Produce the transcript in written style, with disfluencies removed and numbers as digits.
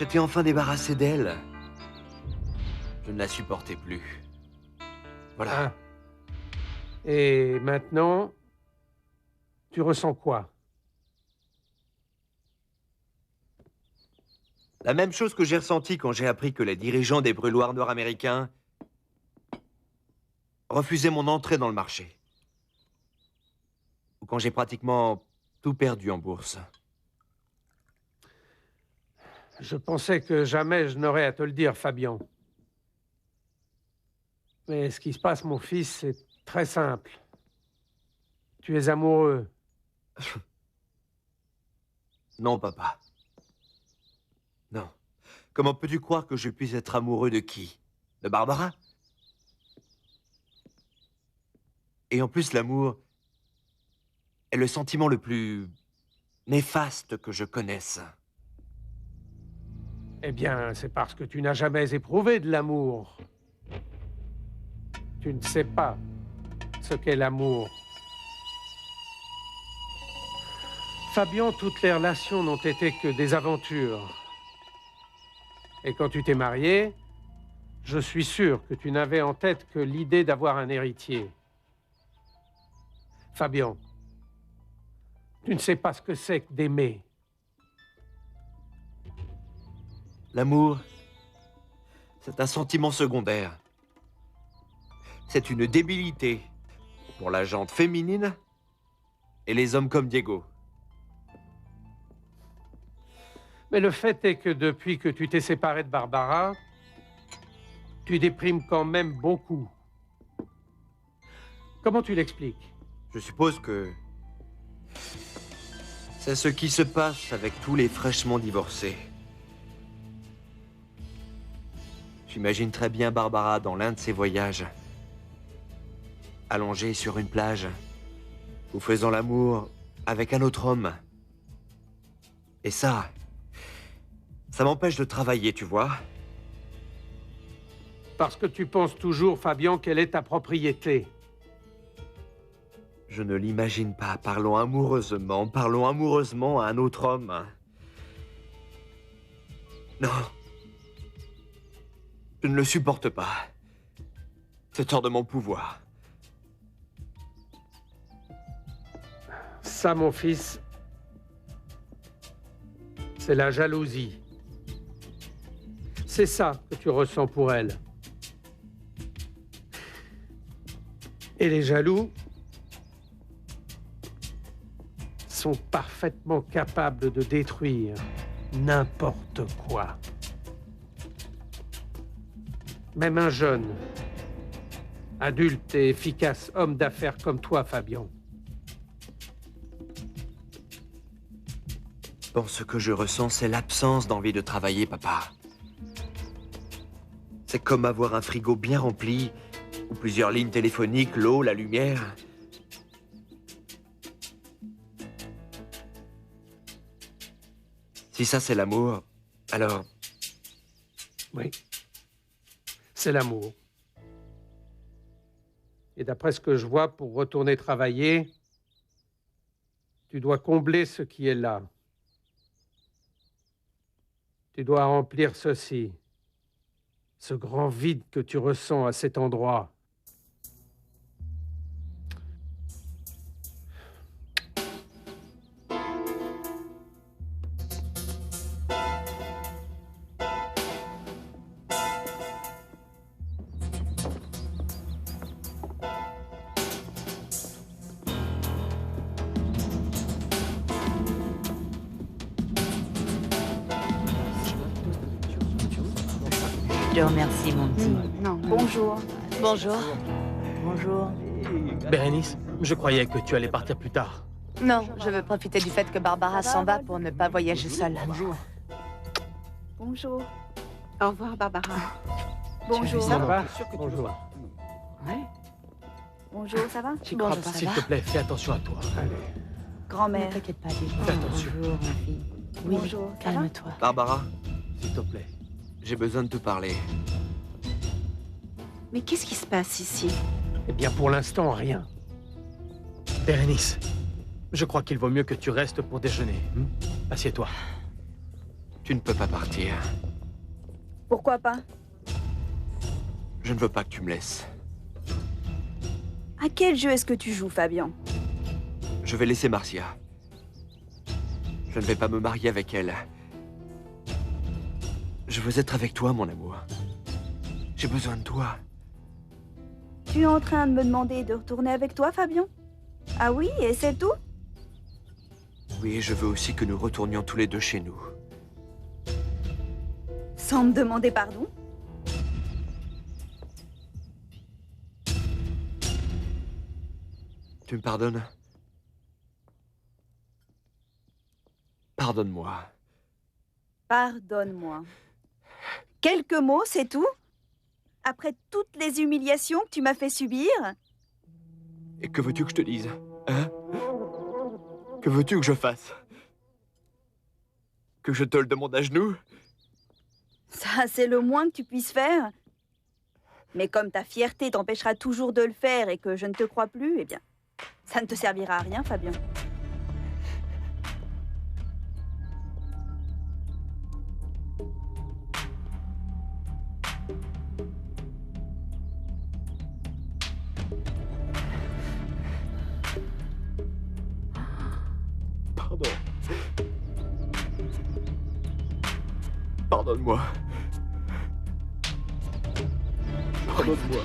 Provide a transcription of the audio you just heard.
J'étais enfin débarrassé d'elle. Je ne la supportais plus. Voilà. Ah. Et maintenant, tu ressens quoi? La même chose que j'ai ressentie quand j'ai appris que les dirigeants des brûloirs nord-américains refusaient mon entrée dans le marché. Ou quand j'ai pratiquement tout perdu en bourse. Je pensais que jamais je n'aurais à te le dire, Fabian. Mais ce qui se passe, mon fils, c'est très simple. Tu es amoureux. Non, papa. Non. Comment peux-tu croire que je puisse être amoureux de qui? De Barbara? Et en plus, l'amour est le sentiment le plus néfaste que je connaisse. Eh bien, c'est parce que tu n'as jamais éprouvé de l'amour. Tu ne sais pas ce qu'est l'amour. Fabian, toutes les relations n'ont été que des aventures. Et quand tu t'es marié, je suis sûr que tu n'avais en tête que l'idée d'avoir un héritier. Fabian, tu ne sais pas ce que c'est que d'aimer. L'amour, c'est un sentiment secondaire. C'est une débilité pour la jante féminine et les hommes comme Diego. Mais le fait est que depuis que tu t'es séparé de Barbara, tu déprimes quand même beaucoup. Comment tu l'expliques? Je suppose que c'est ce qui se passe avec tous les fraîchement divorcés. J'imagine très bien Barbara dans l'un de ses voyages, allongée sur une plage, ou faisant l'amour avec un autre homme. Et ça m'empêche de travailler, tu vois. Parce que tu penses toujours, Fabian, qu'elle est ta propriété. Je ne l'imagine pas. Parlons amoureusement à un autre homme. Non. Je ne le supporte pas. C'est hors de mon pouvoir. Ça, mon fils, c'est la jalousie. C'est ça que tu ressens pour elle. Et les jaloux sont parfaitement capables de détruire n'importe quoi. Même un jeune, adulte et efficace homme d'affaires comme toi, Fabian. Bon, ce que je ressens, c'est l'absence d'envie de travailler, papa. C'est comme avoir un frigo bien rempli, ou plusieurs lignes téléphoniques, l'eau, la lumière. Si ça, c'est l'amour, alors... Oui, c'est l'amour. Et d'après ce que je vois, pour retourner travailler, tu dois combler ce qui est là. Tu dois remplir ceci, ce grand vide que tu ressens à cet endroit. Je te remercie, mon petit. Non. Bonjour. Bonjour. Bonjour. Bérénice, je croyais que tu allais partir plus tard. Non, je veux profiter du fait que Barbara s'en va pour ne pas voyager seule. Bonjour. Bonjour. Au revoir, Barbara. Bonjour. Ça va? Sûr que tu Bonjour. Ouais. Bonjour, ça va? J'y Bonjour, crois pas. ça S'il va te plaît, fais attention à toi. Allez. Ne Grand-mère. t'inquiète pas, dis Fais attention. bonjour, ma fille. Oui, Bonjour, ça va? calme-toi. Barbara, S'il te plaît. j'ai besoin de te parler. Mais qu'est-ce qui se passe ici? Eh bien, pour l'instant, rien. Bérénice, je crois qu'il vaut mieux que tu restes pour déjeuner. Assieds-toi. Tu Tu ne peux pas partir. Pourquoi pas? Je ne veux pas que tu me laisses. À quel jeu est-ce que tu joues, Fabian? Je vais laisser Marcia. Je ne vais pas me marier avec elle. Je veux être avec toi, mon amour. J'ai besoin de toi. Tu es en train de me demander de retourner avec toi, Fabian? Ah oui, et c'est tout? Oui, et je veux aussi que nous retournions tous les deux chez nous. Sans me demander pardon? Tu me pardonnes? Pardonne-moi. Pardonne-moi. Quelques mots, c'est tout? Après toutes les humiliations que tu m'as fait subir? Et que veux-tu que je te dise? Hein? Que veux-tu que je fasse? Que je te le demande à genoux? Ça, c'est le moins que tu puisses faire. Mais comme ta fierté t'empêchera toujours de le faire et que je ne te crois plus, eh bien, ça ne te servira à rien, Fabian. Pardon. Pardonne-moi. Pardonne-moi.